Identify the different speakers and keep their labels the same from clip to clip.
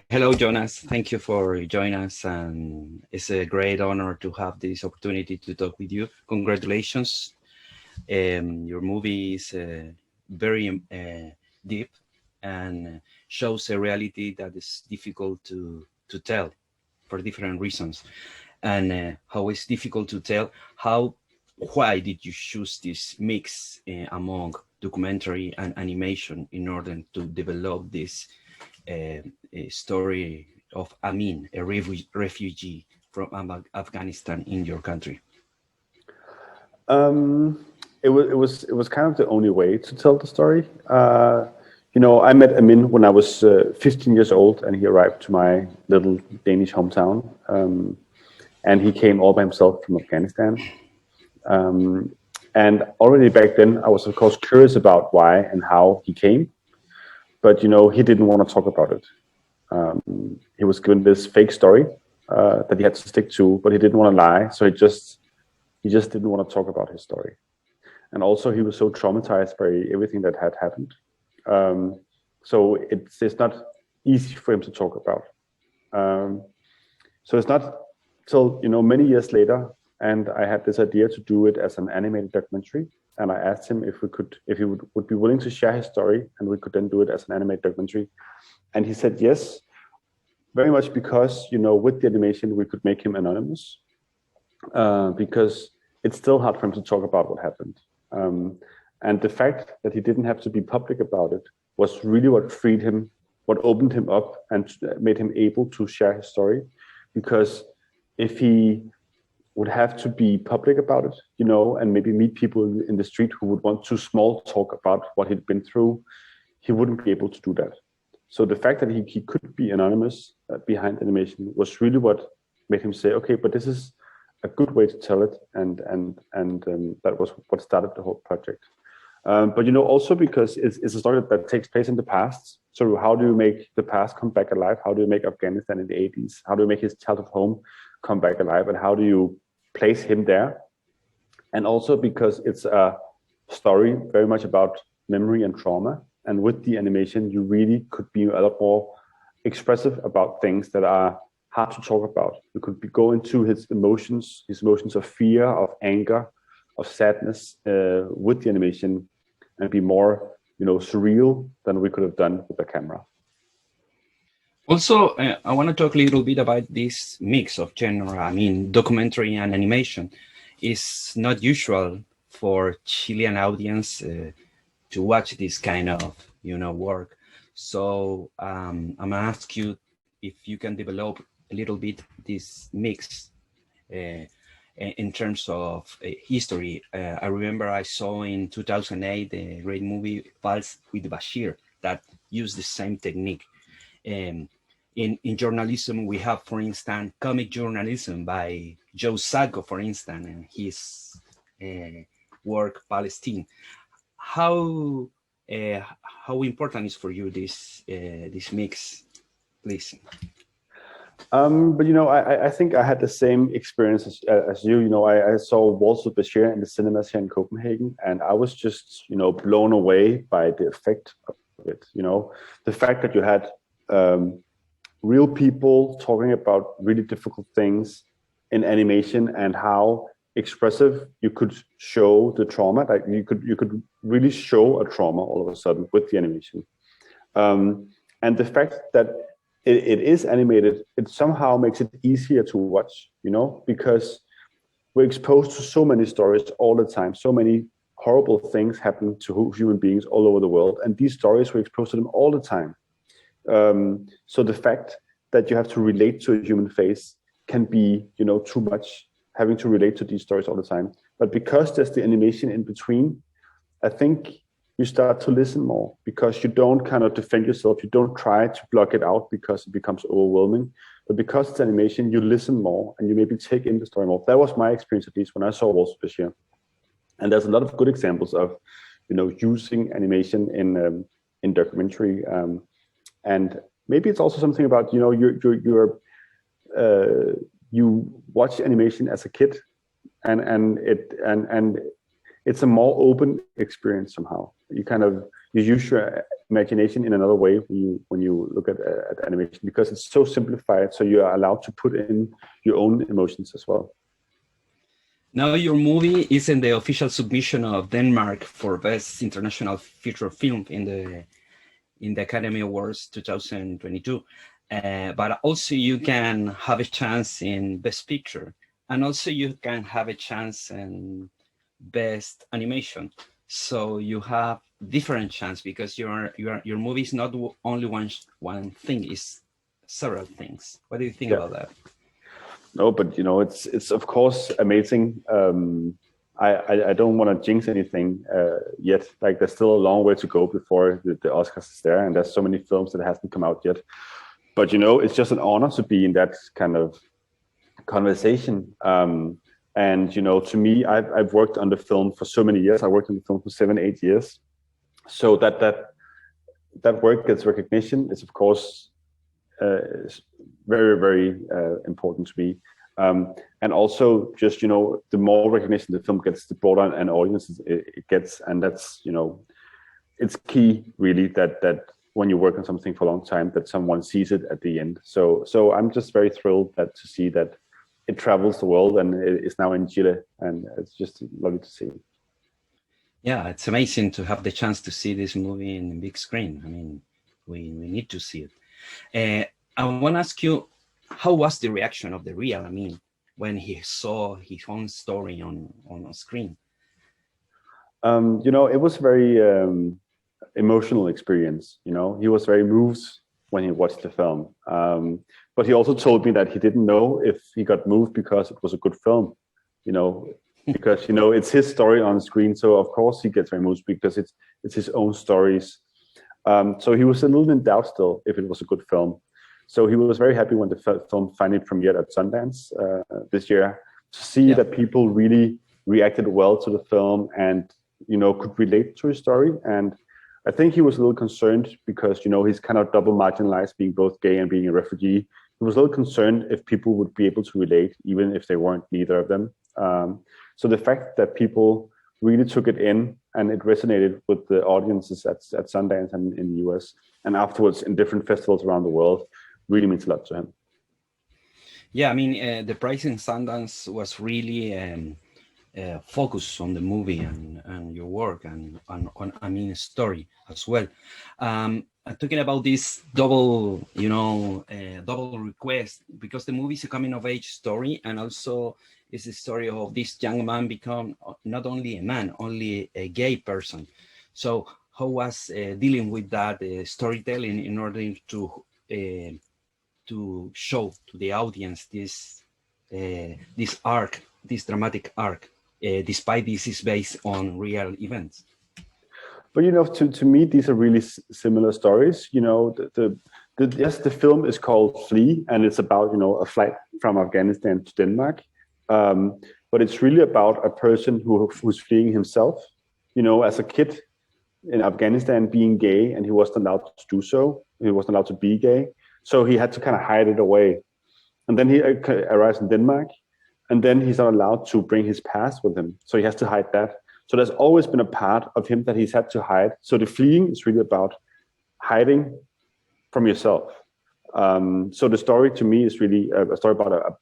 Speaker 1: Hello, Jonas. Thank you for joining us, and it's a great honor to have this opportunity to talk with you. Congratulations. Your movie is very deep and shows a reality that is difficult to tell for different reasons. And how it's difficult to tell, why did you choose this mix among documentary and animation in order to develop this a story of Amin, a refugee from Afghanistan in your country?
Speaker 2: It was kind of the only way to tell the story. I met Amin when I was 15 years old, and he arrived to my little Danish hometown. And he came all by himself from Afghanistan. And already back then, I was of course curious about why and how he came, but he didn't want to talk about it. He was given this fake story that he had to stick to, but he didn't want to lie, so he just didn't want to talk about his story. And also, he was so traumatized by everything that had happened. So it's not easy for him to talk about. So it's not till many years later, and I had this idea to do it as an animated documentary. And I asked him if he would be willing to share his story, and we could then do it as an animated documentary. And he said yes, very much because with the animation we could make him anonymous, because it's still hard for him to talk about what happened. And the fact that he didn't have to be public about it was really what freed him, what opened him up and made him able to share his story. Because if he would have to be public about it, and maybe meet people in the street who would want to small talk about what he'd been through, he wouldn't be able to do that. So the fact that he could be anonymous behind animation was really what made him say, okay, but this is a good way to tell it, and that was what started the whole project. But also because it's a story that takes place in the past. So how do you make the past come back alive? How do you make Afghanistan in the 80s? How do you make his childhood home come back alive? And how do you place him there? And also because it's a story very much about memory and trauma. And with the animation, you really could be a lot more expressive about things that are hard to talk about. You could go into his emotions of fear, of anger, of sadness with the animation, and be more, surreal than we could have done with the camera.
Speaker 1: Also, I want to talk a little bit about this mix of genre. I mean, documentary and animation is not usual for Chilean audience to watch this kind of, work. So I'm gonna ask you if you can develop a little bit this mix in terms of history. I remember I saw in 2008 the great movie Vals with Bashir that used the same technique. In journalism, we have, for instance, comic journalism by Joe Sacco, for instance, and his work Palestine. How important is for you this mix, please?
Speaker 2: But I think I had the same experience as you. I saw Waltz with Bashir in the cinemas here in Copenhagen, and I was just blown away by the effect of it. The fact that you had real people talking about really difficult things in animation, and how expressive you could show the trauma. Like you could really show a trauma all of a sudden with the animation, and the fact that it is animated, it somehow makes it easier to watch, because we're exposed to so many stories all the time. So many horrible things happen to human beings all over the world, and these stories, we're exposed to them all the time. So the fact that you have to relate to a human face can be, too much, having to relate to these stories all the time. But because there's the animation in between, I think you start to listen more, because you don't kind of defend yourself. You don't try to block it out because it becomes overwhelming. But because it's animation, you listen more, and you maybe take in the story more. That was my experience, at least, when I saw Waltz Bashir. And there's a lot of good examples of, using animation in documentary. And maybe it's also something about, you watch animation as a kid, and it's a more open experience somehow. you use your imagination in another way when you look at animation, because it's so simplified. So you are allowed to put in your own emotions as well.
Speaker 1: Now, your movie is in the official submission of Denmark for Best International Feature Film in the Academy Awards 2022. But also you can have a chance in Best Picture, and also you can have a chance in Best Animation. So you have different chance, because your movie is not only one thing, it's several things. What do you think about that?
Speaker 2: No, but it's of course amazing. I don't want to jinx anything yet. Like, there's still a long way to go before the Oscars is there, and there's so many films that hasn't come out yet. But it's just an honor to be in that kind of conversation. And to me, I've worked on the film for so many years. I worked on the film for 7-8 years. So that work gets recognition. It's of course very, very important to me. And also just, the more recognition the film gets, the broader an audience it gets. And that's, it's key really that when you work on something for a long time, that someone sees it at the end. So I'm just very thrilled to see that it travels the world, and it is now in Chile, and it's just lovely to see.
Speaker 1: Yeah, it's amazing to have the chance to see this movie in the big screen. I mean, we need to see it. I want to ask you, how was the reaction of the real? I mean, when he saw his own story on screen?
Speaker 2: It was a very emotional experience. He was very moved when he watched the film. But he also told me that he didn't know if he got moved because it was a good film, because it's his story on screen. So of course he gets very moved because it's his own stories. So he was a little in doubt still if it was a good film. So he was very happy when the film finally premiered at Sundance this year, to see that people really reacted well to the film and could relate to his story. And I think he was a little concerned because he's kind of double marginalized, being both gay and being a refugee. He was a little concerned if people would be able to relate, even if they weren't neither of them. So the fact that people really took it in and it resonated with the audiences at Sundance and in the US, and afterwards in different festivals around the world, really means a lot to him.
Speaker 1: Yeah, I mean, the prize in Sundance was really focused on the movie and your work and on story as well. Talking about this double request, because the movie is a coming of age story, and also it's the story of this young man become not only a man, only a gay person. So how was dealing with that storytelling in order to show to the audience this arc, this dramatic arc, despite this is based on real events?
Speaker 2: But to me, these are really similar stories. The film is called Flee, and it's about a flight from Afghanistan to Denmark. But it's really about a person who's fleeing himself. As a kid in Afghanistan, being gay, and he wasn't allowed to do so. He wasn't allowed to be gay, so he had to kind of hide it away. And then he arrives in Denmark, and then he's not allowed to bring his past with him, so he has to hide that. So there's always been a part of him that he's had to hide. So the fleeing is really about hiding from yourself. So the story to me is really a story about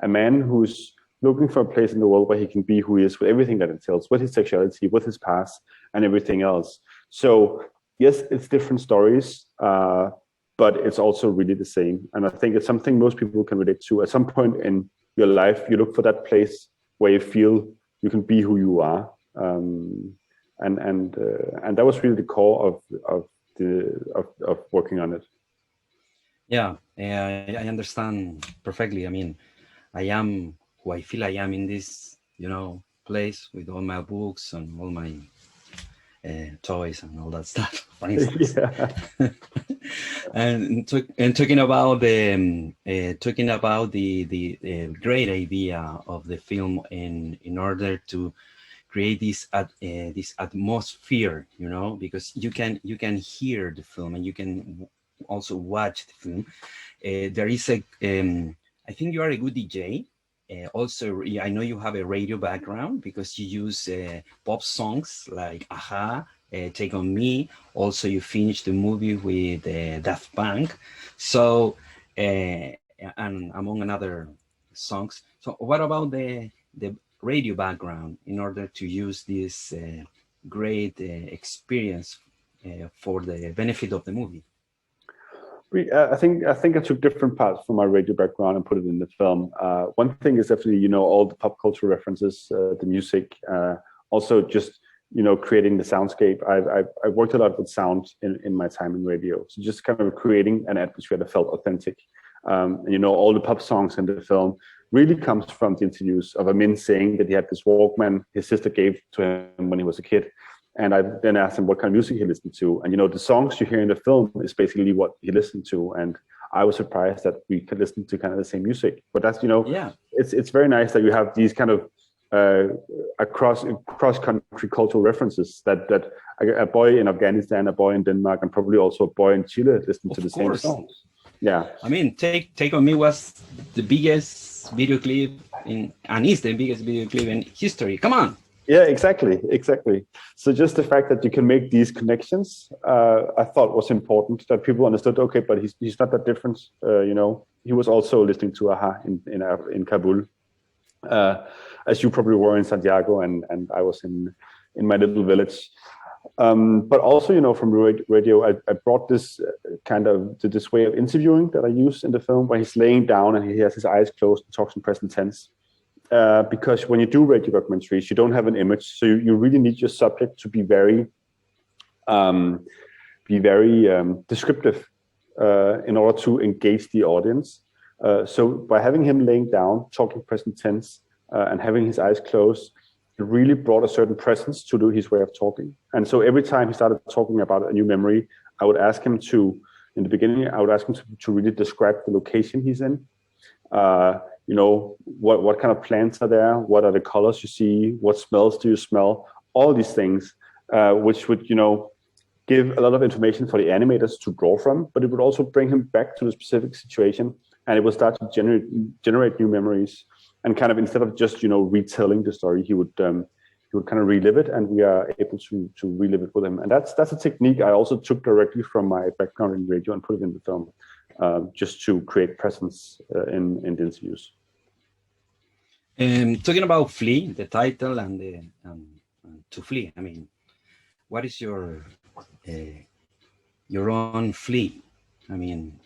Speaker 2: a man who's looking for a place in the world where he can be who he is, with everything that entails, with his sexuality, with his past, and everything else. So yes, it's different stories, but it's also really the same. And I think it's something most people can relate to. At some point in your life, you look for that place where you feel you can be who you are. And that was really the core of working on it.
Speaker 1: Yeah, I understand perfectly. I mean, I am who I feel I am in this, place with all my books and all my toys and all that stuff, for instance. Yeah. and talking about the great idea of the film in order to create this atmosphere, because you can hear the film and you can also watch the film. There is I think you are a good DJ. Also, I know you have a radio background because you use pop songs like Aha Take on Me. Also, you finished the movie with Daft Punk. So, and among other songs. So, what about the radio background in order to use this great experience for the benefit of the movie?
Speaker 2: I think I took different parts from my radio background and put it in the film. One thing is definitely all the pop culture references, the music, also just creating the soundscape. I worked a lot with sound in my time in radio, so just kind of creating an atmosphere that felt authentic. And all the pop songs in the film really comes from the interviews of Amin saying that he had this Walkman his sister gave to him when he was a kid. And I then asked him what kind of music he listened to. And, the songs you hear in the film is basically what he listened to. And I was surprised that we could listen to kind of the same music. But that's,
Speaker 1: Yeah.
Speaker 2: it's very nice that you have these kind of cross-country cultural references that a boy in Afghanistan, a boy in Denmark, and probably also a boy in Chile listen to the same songs. Yeah.
Speaker 1: I mean, Take on Me was the biggest video clip and is the biggest video clip in history. Come on.
Speaker 2: Yeah, exactly. So just the fact that you can make these connections, I thought was important, that people understood. Okay, but he's not that different. He was also listening to Aha in Kabul, as you probably were in Santiago, and I was in my little village. But also, from radio, I brought this this way of interviewing that I use in the film, where he's laying down and he has his eyes closed and talks in present tense. Because when you do radio documentaries, you don't have an image, so you really need your subject to be very descriptive in order to engage the audience. So by having him laying down, talking present tense, and having his eyes closed, it really brought a certain presence to his way of talking. And so every time he started talking about a new memory, I would ask him in the beginning, to really describe the location he's in. What kind of plants are there? What are the colors you see? What smells do you smell? All these things, which would, give a lot of information for the animators to draw from, but it would also bring him back to the specific situation, and it would start to generate new memories. And kind of instead of just, retelling the story, he would kind of relive it, and we are able to relive it with him. And that's a technique I also took directly from my background in radio and put it in the film, just to create presence in the interviews.
Speaker 1: Talking about Flee, the title and to flee. I mean, what is your own flee? I mean,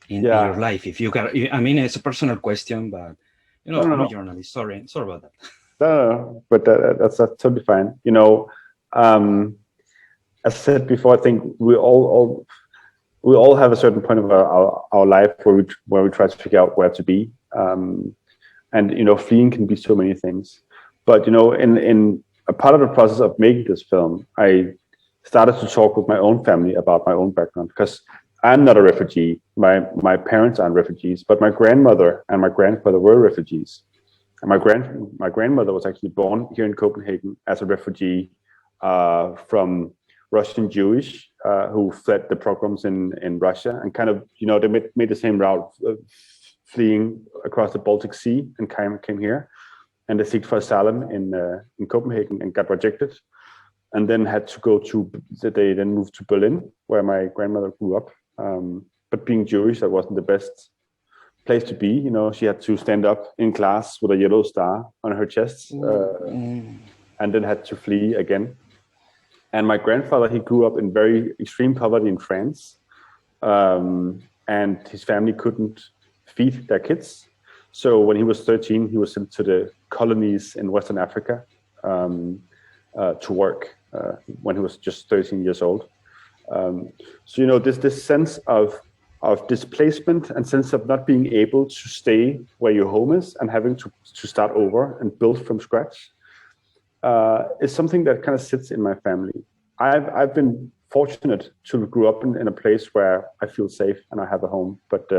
Speaker 1: in your life, if you can. I mean, it's a personal question, but I'm a journalist. Sorry about that.
Speaker 2: No, but that's totally fine. As I said before, I think we all have a certain point of our life where we try to figure out where to be. And fleeing can be so many things. But in a part of the process of making this film, I started to talk with my own family about my own background, because I'm not a refugee. My parents aren't refugees, but my grandmother and my grandfather were refugees. And my grandmother was actually born here in Copenhagen as a refugee from Russian Jewish who fled the pogroms in Russia, and kind of they made the same route, fleeing across the Baltic Sea, and came here, and they seeked for asylum in Copenhagen and got rejected, and then they then moved to Berlin, where my grandmother grew up. But being Jewish, that wasn't the best place to be. She had to stand up in class with a yellow star on her chest, and then had to flee again. And my grandfather, he grew up in very extreme poverty in France, and his family couldn't feed their kids. So when he was 13, he was sent to the colonies in Western Africa to work when he was just 13 years old. So this sense of displacement and sense of not being able to stay where your home is and having to start over and build from scratch is something that kind of sits in my family. I've been fortunate to grow up in a place where I feel safe and I have a home, but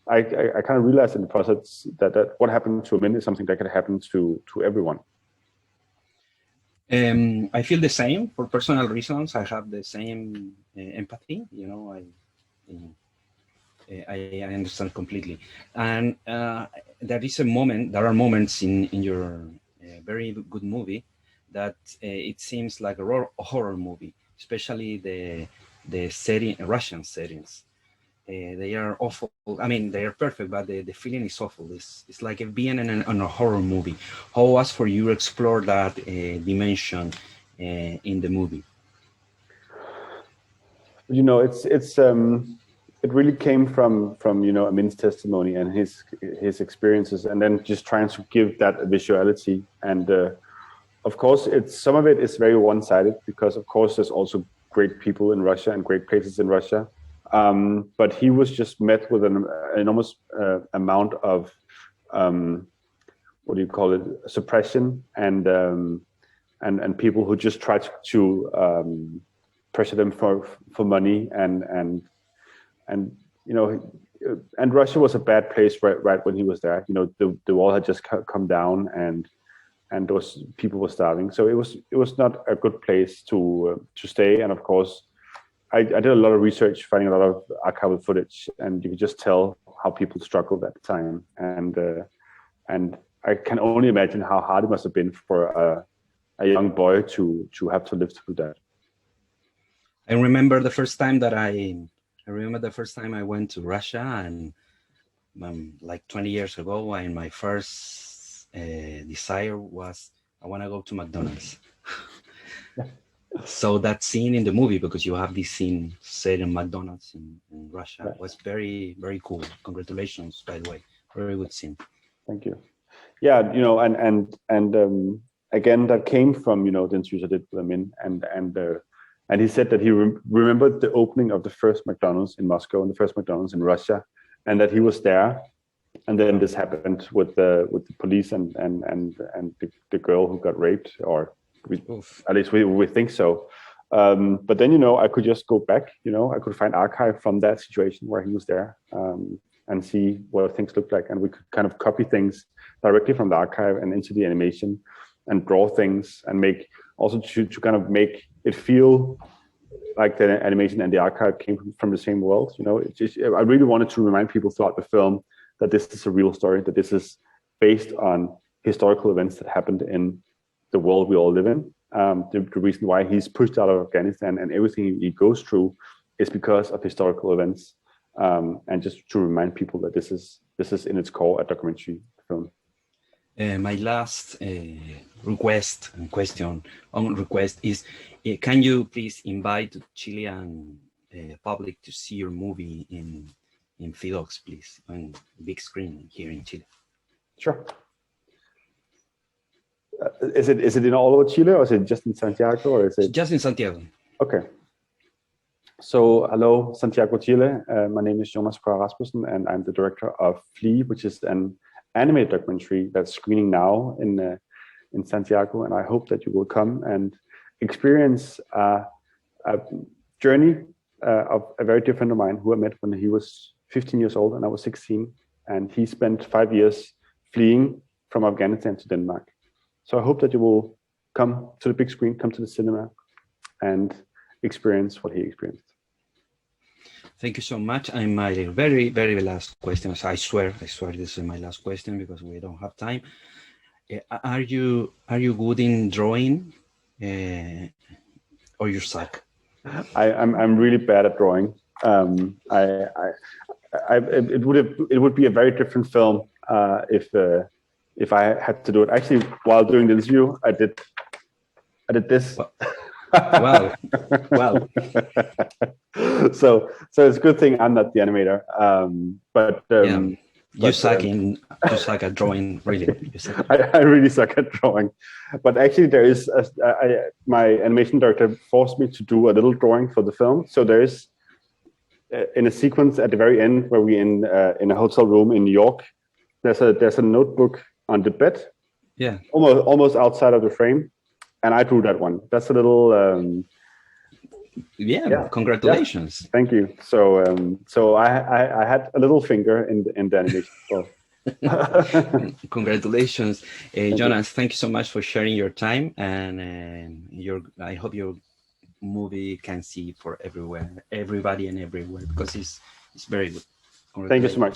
Speaker 2: I kind of realized in the process that what happened to Amin is something that could happen to everyone.
Speaker 1: I feel the same for personal reasons. I have the same empathy. I understand completely. And there are moments in your very good movie that it seems like a horror movie, especially the setting, Russian settings. They are awful. I mean, they are perfect, but the feeling is awful. It's like being in a horror movie. How was for you to explore that dimension in the movie?
Speaker 2: You know, it really came from Amin's testimony and his experiences, and then just trying to give that visuality. And of course, some of it is very one-sided, because of course there's also great people in Russia and great places in Russia. But he was just met with an enormous amount of what do you call it, suppression, and people who just tried to pressure them for money, and and Russia was a bad place right when he was there. The wall had just come down, and those people were starving, so it was not a good place to stay. And of course, I did a lot of research, finding a lot of archival footage, and you could just tell how people struggled at the time. And I can only imagine how hard it must have been for a young boy to have to live through that.
Speaker 1: I remember the first time I went to Russia, and like 20 years ago, and my first desire was, I want to go to McDonald's. So that scene in the movie, because you have this scene set in McDonald's in Russia,
Speaker 2: Right.
Speaker 1: was very, very cool. Congratulations, by the way. Very good scene.
Speaker 2: Thank you. Yeah, and again, that came from the interviews I did with Amin, and he said that he remembered the opening of the first McDonald's in Moscow and the first McDonald's in Russia, and that he was there, and then this happened with the police and the girl who got raped, or at least we think so. But then I could just go back. I could find archive from that situation where he was there, and see what things look like, and we could kind of copy things directly from the archive and into the animation, and draw things, and make also to kind of make it feel like the animation and the archive came from the same world. I really wanted to remind people throughout the film that this is a real story, that this is based on historical events that happened in the world we all live in. The reason why he's pushed out of Afghanistan and everything he goes through is because of historical events, and just to remind people that this is in its core a documentary film.
Speaker 1: My last request is, can you please invite the Chilean public to see your movie in FIDOCS, please, on big screen here in Chile?
Speaker 2: Sure. Is it in all over Chile, or is it just in Santiago, or is it
Speaker 1: just in Santiago?
Speaker 2: Okay. So hello, Santiago, Chile. My name is Jonas Rasmussen, and I'm the director of Flee, which is an animated documentary that's screening now in Santiago, and I hope that you will come and experience a journey of a very dear friend of mine who I met when he was 15 years old and I was 16, and he spent 5 years fleeing from Afghanistan to Denmark. So I hope that you will come to the big screen, come to the cinema, and experience what he experienced.
Speaker 1: Thank you so much. And my very, very last question, I swear this is my last question because we don't have time. Are you good in drawing, or you suck?
Speaker 2: I'm really bad at drawing. It would be a very different film if I had to do it. Actually, while doing the interview, I did this.
Speaker 1: Wow.
Speaker 2: So it's a good thing I'm not the animator.
Speaker 1: You suck at drawing, really.
Speaker 2: I really suck at drawing. But actually, there is my animation director forced me to do a little drawing for the film. So there is in a sequence at the very end where we're in a hotel room in New York. There's a notebook on the bed.
Speaker 1: Yeah.
Speaker 2: Almost outside of the frame. And I drew that one. That's a little.
Speaker 1: Congratulations.
Speaker 2: Yeah, thank you. So I had a little finger in the animation. So.
Speaker 1: Congratulations, Jonas. Thank you so much for sharing your time, and I hope your movie can see for everybody and everywhere, because it's very good.
Speaker 2: Thank you so much.